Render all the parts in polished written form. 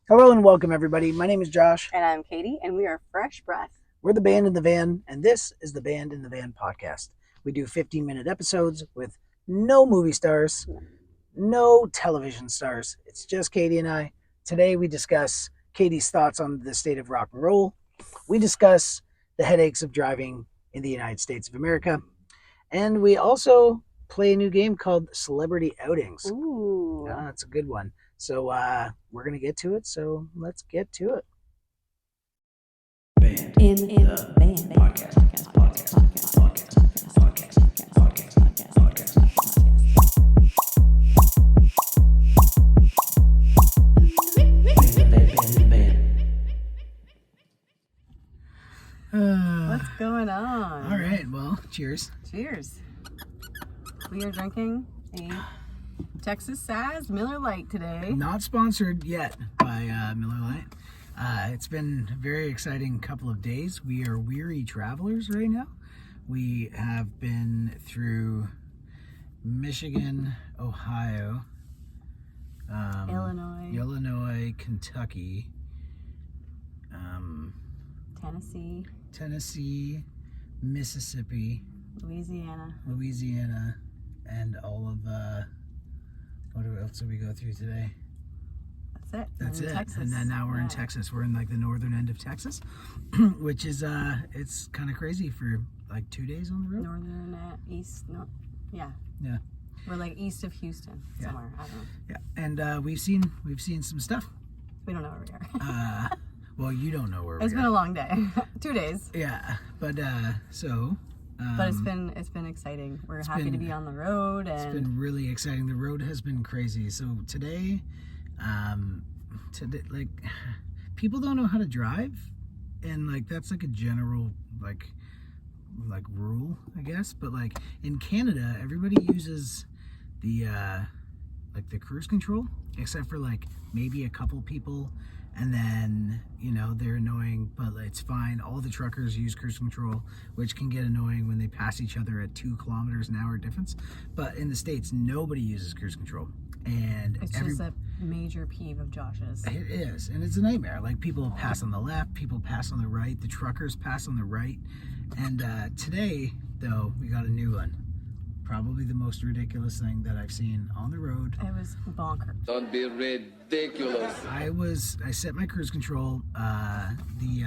Hello and welcome, everybody. My name is Josh. And I'm Katie, and we are Fresh Breath. We're the Band in the Van, and this is the Band in the Van podcast. We do 15-minute episodes with no movie stars, no television stars. It's just Katie and I. Today we discuss Katie's thoughts on the state of rock and roll. We discuss the headaches of driving in the United States of America. And we also play a new game called Celebrity Outings. Ooh. That's a good one. So we're going to get to it, so let's get to it. Band in the Band podcast. What's going on? All right, well, cheers. Cheers. We are drinking a Texas Saaz Miller Lite today. Not sponsored yet by Miller Lite. It's been a very exciting couple of days. We are weary travelers right now. We have been through Michigan, Ohio, Illinois, Kentucky, Tennessee, Mississippi, Louisiana, and all of what else did we go through today? That's it. Texas. And then now we're in Texas. We're in like the northern end of Texas, which is it's kind of crazy for like 2 days on the road. Yeah. We're like east of Houston somewhere. I don't know. Yeah, and we've seen some stuff. We don't know where we are. Well, you don't know where we are. It's been a long day. 2 days. Yeah, but but it's been exciting. We're happy to be on the road, and it's been really exciting. The road has been crazy. So today, like, people don't know how to drive, and like that's like a general like rule, I guess. But like in Canada, everybody uses the like the cruise control, except for like maybe a couple people. And then, they're annoying, but it's fine. All the truckers use cruise control, which can get annoying when they pass each other at 2 kilometers an hour difference. But in the States, nobody uses cruise control. And it's just a major peeve of Josh's. It is. And it's a nightmare. Like, people pass on the left, people pass on the right, the truckers pass on the right. And today, though, we got a new one. Probably the most ridiculous thing that I've seen on the road. It was bonkers. Don't be ridiculous. I set my cruise control. The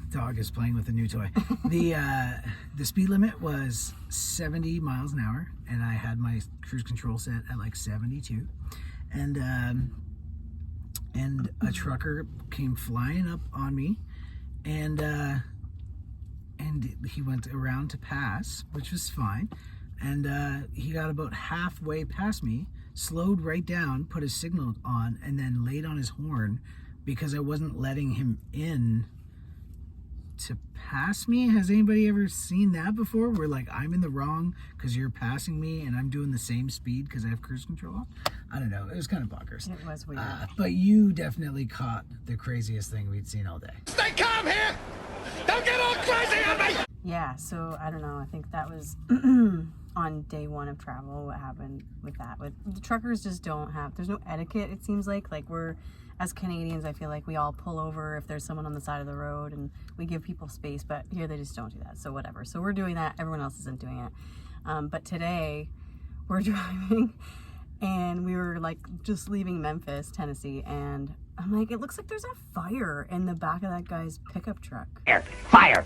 dog is playing with a new toy. The speed limit was 70 miles an hour, and I had my cruise control set at like 72. And a trucker came flying up on me, and he went around to pass, which was fine. And he got about halfway past me, slowed right down, put his signal on, and then laid on his horn because I wasn't letting him in to pass me. Has anybody ever seen that before? Where like I'm in the wrong because you're passing me and I'm doing the same speed because I have cruise control on? I don't know. It was kind of bonkers. It was weird. But you definitely caught the craziest thing we'd seen all day. Stay calm here! Don't get all crazy on me! Yeah, so I don't know. I think that was on day one of travel. What happened with that? With the truckers, just don't have. There's no etiquette. It seems like we're as Canadians. I feel like we all pull over if there's someone on the side of the road, and we give people space. But here they just don't do that. So whatever. So we're doing that. Everyone else isn't doing it. But today we're driving, and we were like just leaving Memphis, Tennessee, and I'm like, it looks like there's a fire in the back of that guy's pickup truck. Fire!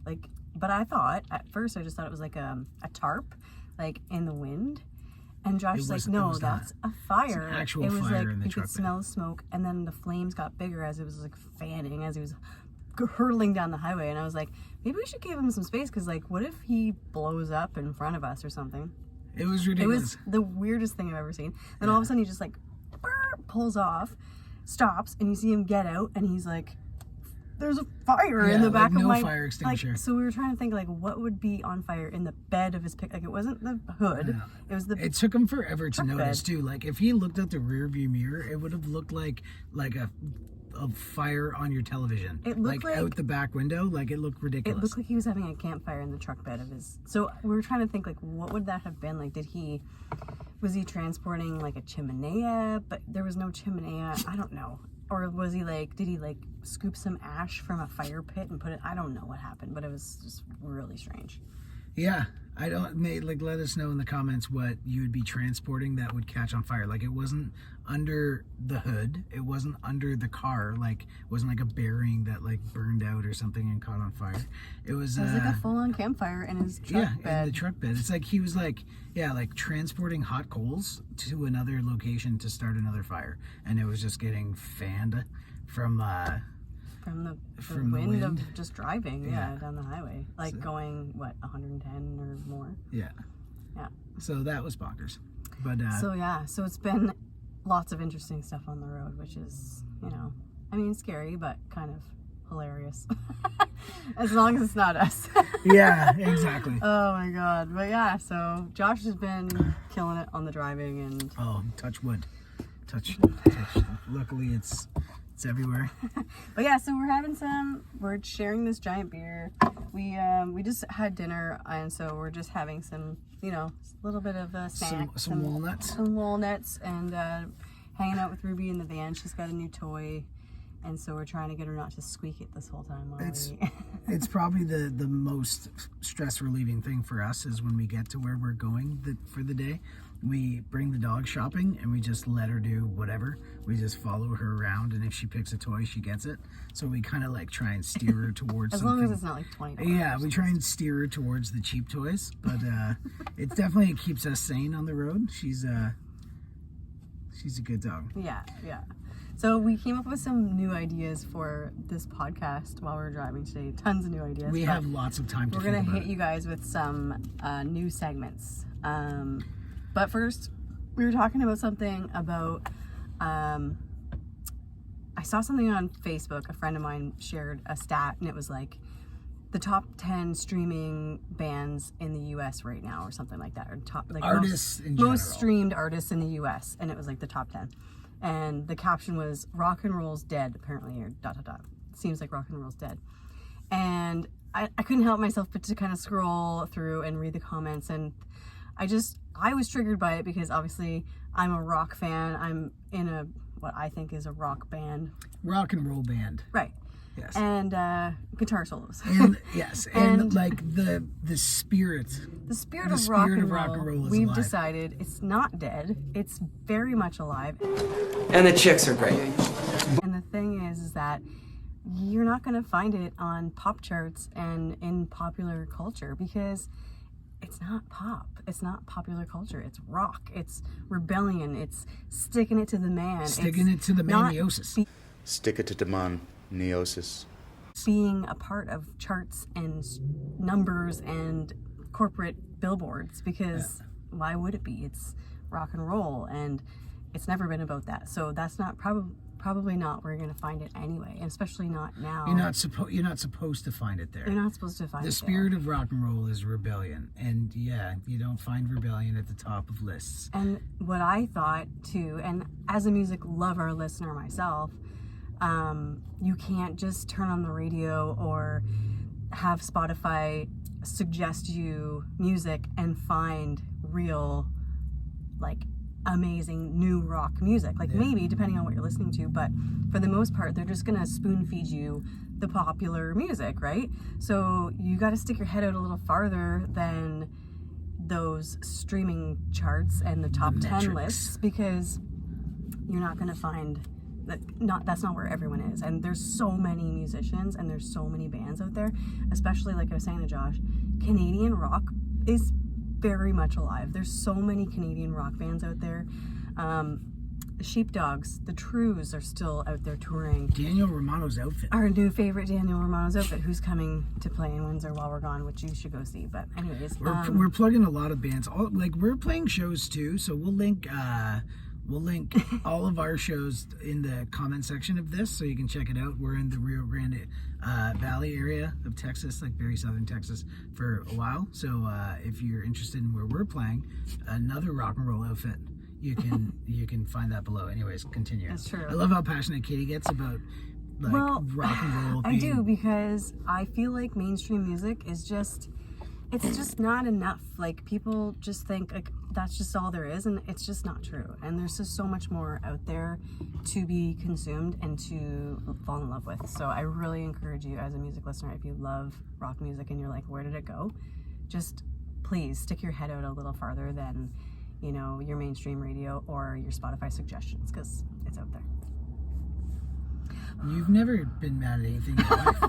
Like, but I thought at first, I just thought it was like a tarp, like in the wind. And Josh's like, no, that's a fire. It's an actual it was fire like in the you truck could smell the smoke, and then the flames got bigger as it was like fanning, as he was hurtling down the highway. And I was like, maybe we should give him some space, because like, what if he blows up in front of us or something? It was ridiculous. It was the weirdest thing I've ever seen. Then all of a sudden he just like pulls off, stops, and you see him get out, and he's like, there's a fire in the back of my fire extinguisher. Like, so we were trying to think like what would be on fire in the bed of his pick. Like, it wasn't the hood, it was the. It took him forever to notice bed. too. Like, if he looked out the rear view mirror, it would have looked like a fire on your television. It looked like out the back window. Like, it looked ridiculous. It looked like he was having a campfire in the truck bed of his. So we were trying to think like what would that have been like? Did he Was he transporting like a chimenea? But there was no chimenea. I don't know. Or was he like, did he like scoop some ash from a fire pit and put it? I don't know what happened, but it was just really strange. Yeah, I don't, like, let us know in the comments what you would be transporting that would catch on fire. Like, it wasn't under the hood, it wasn't under the car, like, it wasn't like a bearing that like burned out or something and caught on fire. It was like a full-on campfire in his truck bed. In the truck bed. It's like he was like, like transporting hot coals to another location to start another fire, and it was just getting fanned from the wind of just driving, down the highway, like going 110 or more. Yeah. So that was bonkers. But so it's been lots of interesting stuff on the road, which is, I mean, scary but kind of hilarious, as long as it's not us. Yeah, exactly. Oh my god. But yeah, so Josh has been killing it on the driving, and touch wood, touch. Luckily, it's everywhere. But yeah, so we're sharing this giant beer. We just had dinner, and so we're just having some, a little bit of a snack, some walnuts, and hanging out with Ruby in the van. She's got a new toy, and so we're trying to get her not to squeak it this whole time. It's probably the most stress relieving thing for us is when we get to where we're going for the day. We bring the dog shopping and we just let her do whatever. We just follow her around, and if she picks a toy, she gets it. So we kind of like try and steer her towards as something. long as it's not like $20. Yeah, we try and steer her towards the cheap toys, but it definitely keeps us sane on the road. She's a good dog. Yeah. So we came up with some new ideas for this podcast while we were driving today. Tons of new ideas. We have lots of time to think about it. We're going to hit you guys with some new segments. But first, we were talking about something about, I saw something on Facebook. A friend of mine shared a stat, and it was like the top 10 streaming bands in the U.S. right now, or something like that, or top like artists in general. Most streamed artists in the U.S., and it was like the top 10. And the caption was "Rock and roll's dead," apparently, or ... Seems like rock and roll's dead. And I couldn't help myself but to kind of scroll through and read the comments, and I was triggered by it because obviously I'm a rock fan. I'm in what I think is a rock band. Rock and roll band. Right. Yes. And guitar solos. And yes, and like the spirit. The spirit of rock and roll is we've alive. Decided it's not dead. It's very much alive. And the chicks are great. And the thing is that you're not going to find it on pop charts and in popular culture because it's not pop. It's not popular culture. It's rock. It's rebellion. It's sticking it to the man. Sticking it to the maniosis. Stick it to the man. Neosis. Being a part of charts and numbers and corporate billboards, because why would it be? It's rock and roll, and it's never been about that. So that's not probably not where you're going to find it anyway, and especially not now. You're not supposed to find it there. You're not supposed to find it there. The spirit of rock and roll is rebellion, and you don't find rebellion at the top of lists. And what I thought too, and as a music lover listener myself, you can't just turn on the radio or have Spotify suggest you music and find real, like, amazing new rock music. Like, maybe, depending on what you're listening to, but for the most part, they're just gonna spoon feed you the popular music, right? So you gotta stick your head out a little farther than those streaming charts and the top 10 lists, because you're not gonna find that's not where everyone is. And there's so many musicians and there's so many bands out there, especially like I was saying to Josh, Canadian rock is very much alive. There's so many Canadian rock bands out there. The Sheepdogs, the Trues are still out there touring. Daniel Romano's outfit. Our new favorite Daniel Romano's outfit, who's coming to play in Windsor while we're gone, which you should go see. But anyways, we're plugging a lot of bands. We're playing shows too, so we'll link all of our shows in the comment section of this, so you can check it out. We're in the Rio Grande Valley area of Texas, like very southern Texas, for a while. So if you're interested in where we're playing, another rock and roll outfit, you can find that below. Anyways, continue. That's true. I love how passionate Katie gets about rock and roll. I do, because I feel like mainstream music is it's just not enough. Like, people just think, like, that's just all there is, and it's just not true. And there's just so much more out there to be consumed and to fall in love with. So I really encourage you as a music listener, if you love rock music and you're like, where did it go? Just please stick your head out a little farther than, you know, your mainstream radio or your Spotify suggestions, because it's out there. You've never been mad at anything in your life.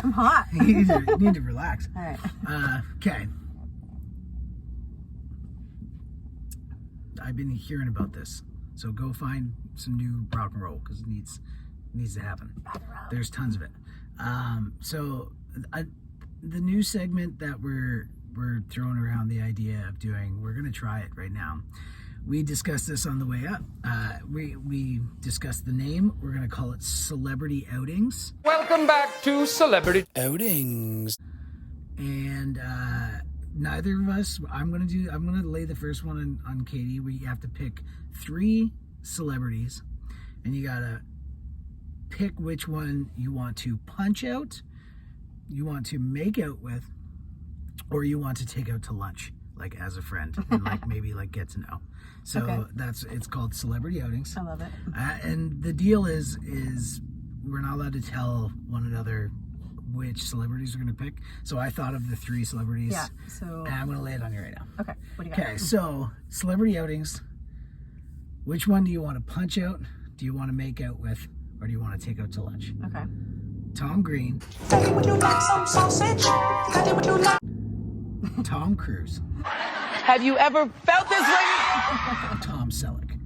I'm hot. You need to relax. All right. Okay. I've been hearing about this, so go find some new rock and roll because it needs to happen. There's tons of it. The new segment that we're throwing around the idea of doing, we're gonna try it right now. We discussed this on the way up. We discussed the name. We're gonna call it Celebrity Outings. Welcome back to Celebrity Outings. And neither of us. I'm gonna lay the first one on Katie. We have to pick 3 celebrities, and you gotta pick which one you want to punch out, you want to make out with, or you want to take out to lunch, like as a friend, and like maybe like get to know. So Okay. it's called Celebrity Outings. I love it. And the deal is we're not allowed to tell one another which celebrities we're going to pick. So I thought of the 3 celebrities. Yeah. So And I'm going to lay it on you right now. okay. What do you got? Okay, so Celebrity Outings. Which one do you want to punch out? Do you want to make out with? Or do you want to take out to lunch? Okay. Tom Green. Would you like some sausage? Would you like? Tom Cruise. Have you ever felt this way? Tom Selleck.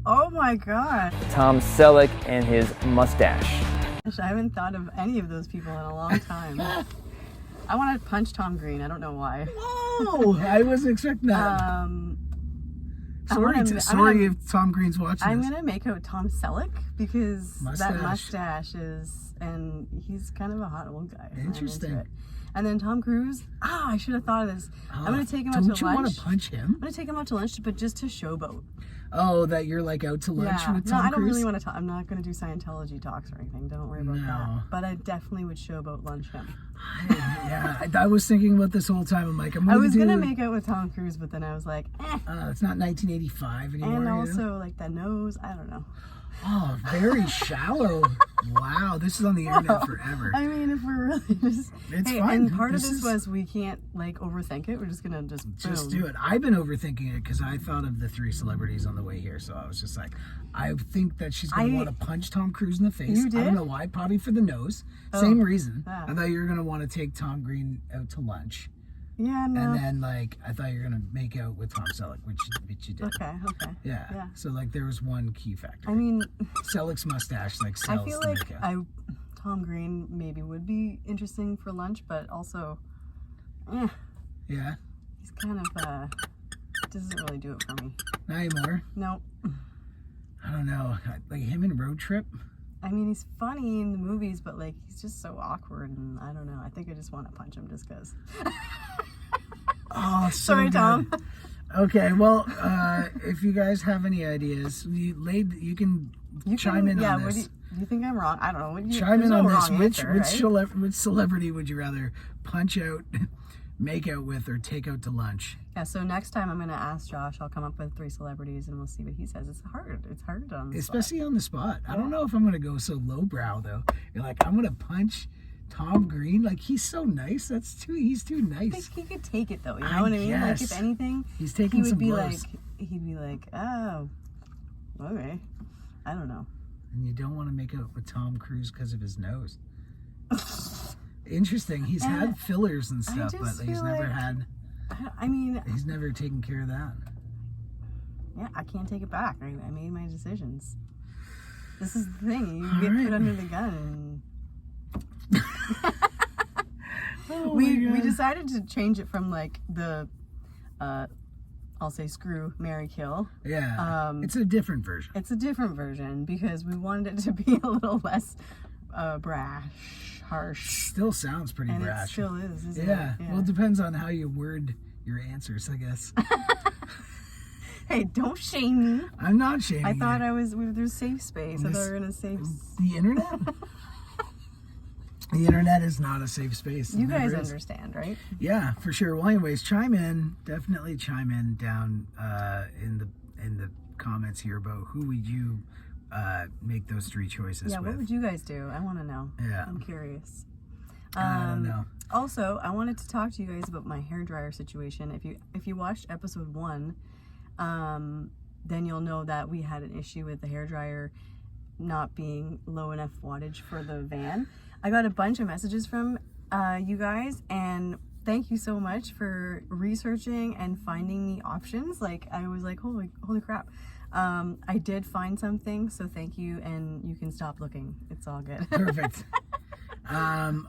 Oh my god. Tom Selleck and his mustache. Gosh, I haven't thought of any of those people in a long time. I want to punch Tom Green. I don't know why. Oh, I wasn't expecting that. Sorry if Tom Green's watching I'm this. gonna make out Tom Selleck because that Mustache. mustache is, and he's kind of a hot old guy. I'm Interesting. into it. And then Tom Cruise. I should have thought of this. I'm gonna take him out to lunch. Don't you want to punch him? I'm gonna take him out to lunch, but just to showboat. Oh, that you're like out to lunch with Tom No, I don't Cruise? really want to talk. I'm not gonna do Scientology talks or anything. Don't worry about No. that. But I definitely would showboat lunch him. Yeah, I was thinking about this whole time. I'm like, I was gonna make out with Tom Cruise, but then I was like, it's not 1985 anymore. and you know? also like the nose. I don't know. Oh, very shallow. Wow, this is on the internet forever. I mean, if we're really just, It's hey, fine. and part This of this is- was we can't like overthink it. We're just gonna just do it. I've been overthinking it because I thought of the 3 celebrities on the way here, so I was just like, I think that she's gonna want to punch Tom Cruise in the face. You I did? don't know why. Probably for the nose. Same reason. Ah. I thought you were gonna want to take Tom Green out to lunch, Yeah, no. and then like I thought you were gonna make out with Tom Selleck, which you did. Okay. Yeah. Yeah. So like there was one key factor. I mean, Selleck's mustache like I sells feel the like makeup. Tom Green maybe would be interesting for lunch, but also, Yeah. he's kind of doesn't really do it for me. Not anymore. No. I don't know. Like him in Road Trip. I mean, he's funny in the movies, but like he's just so awkward, and I don't know. I think I just want to punch him just because. Oh, so Sorry, good. Tom. Okay, well, if you guys have any ideas, you can chime in on this. Do you think I'm wrong? I don't know. Chime in there's on no this. wrong Which answer, right? which celebrity would you rather punch out, make out with, or take out to lunch? Yeah. So next time I'm gonna ask Josh. I'll come up with 3 celebrities, and we'll see what he says. It's hard. It's hard on the Especially on the spot. I don't know if I'm gonna go so lowbrow though. You're like, I'm gonna punch Tom Green. Like he's so nice. He's too I nice. think he could take it though. You know I what I mean? Like guess. if anything, He's taking he would some be blows. he'd be like, oh, okay. I don't know. And you don't want to make out with Tom Cruise because of his nose. Interesting. He's had fillers and stuff, but just he's feel never like- had. I mean, He's never taken care of that. yeah, I can't take it back. I made my decisions. This is the thing. You All get right. put under the gun, Oh and we decided to change it from like the, I'll say screw, marry, kill. Yeah. It's a different version. It's a different version because we wanted it to be a little less brash, harsh, Still sounds pretty and brash. it still is. Isn't Yeah. It? Well, it depends on how you word your answers, I guess. Hey, don't shame me. I'm not shaming I thought you. there's safe space. I thought we were in a safe. The internet? The internet is not a safe space. You It never guys is. understand, right? Yeah, for sure. Well, anyways, chime in. Definitely chime in down in the comments here about who would you make those three choices Yeah, with. what would you guys do? I want to know. Yeah. I'm curious. I don't know. Also, I wanted to talk to you guys about my hairdryer situation. If you watched episode 1, then you'll know that we had an issue with the hairdryer not being low enough wattage for the van. I got a bunch of messages from you guys, and thank you so much for researching and finding me options. Like, I was like, holy crap. I did find something, so thank you, and you can stop looking. It's all good. Perfect.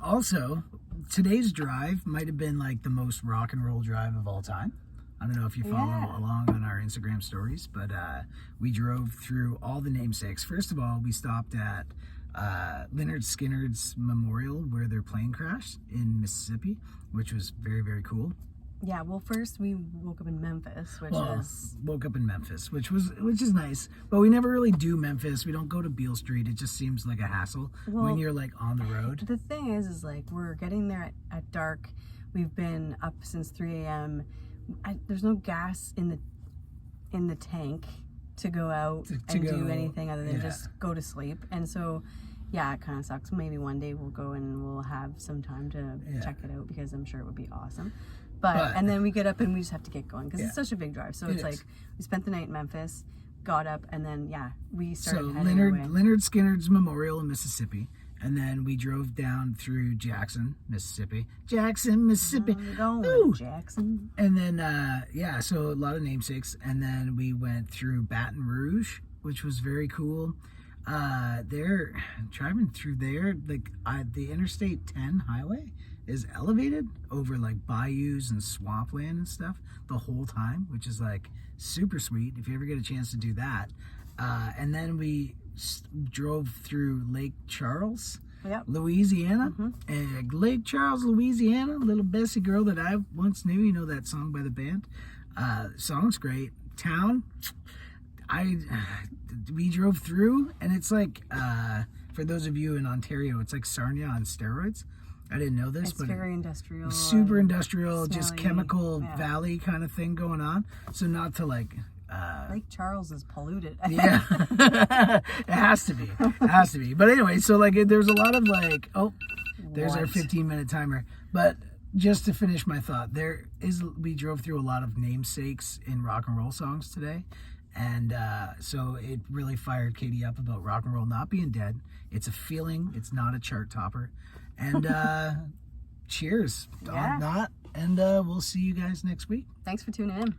Also, today's drive might have been like the most rock and roll drive of all time. I don't know if you follow Yeah. along on our Instagram stories, but we drove through all the namesakes. First of all, we stopped at Lynyrd Skynyrd's memorial where their plane crashed in Mississippi, which was very, very cool. Yeah, well, first we woke up in Memphis, which is... Woke up in Memphis, which is nice, but we never really do Memphis. We don't go to Beale Street. It just seems like a hassle when you're like on the road. The thing is like we're getting there at dark. We've been up since 3 a.m. There's no gas in the tank to go out and do anything other than just go to sleep. And so, yeah, it kind of sucks. Maybe one day we'll go and we'll have some time to check it out, because I'm sure it would be awesome. But and then we get up and we just have to get going, because it's such a big drive. So it's like we spent the night in Memphis, got up, and then we started heading away. Lynyrd Skynyrd's memorial in Mississippi, and then we drove down through Jackson, Mississippi. We're going, Jackson. And then so a lot of namesakes, and then we went through Baton Rouge, which was very cool. They're driving through there, like the Interstate 10 highway is elevated over like bayous and swampland and stuff the whole time, which is like super sweet if you ever get a chance to do that. And then we drove through Lake Charles, Louisiana. And Lake Charles, Louisiana, little Bessie girl that I once knew. You know that song by the band? Song's great. Town, we drove through, and it's like, for those of you in Ontario, it's like Sarnia on steroids. I didn't know this, but It's very industrial. Super industrial, just smelly, chemical valley kind of thing going on. So not to like... Lake Charles is polluted. Yeah. It has to be. It has to be. But anyway, so like there's a lot of like... Oh, there's our 15-minute timer. But just to finish my thought, we drove through a lot of namesakes in rock and roll songs today. And so it really fired Katie up about rock and roll not being dead. It's a feeling. It's not a chart topper. And cheers on that. And we'll see you guys next week. Thanks for tuning in.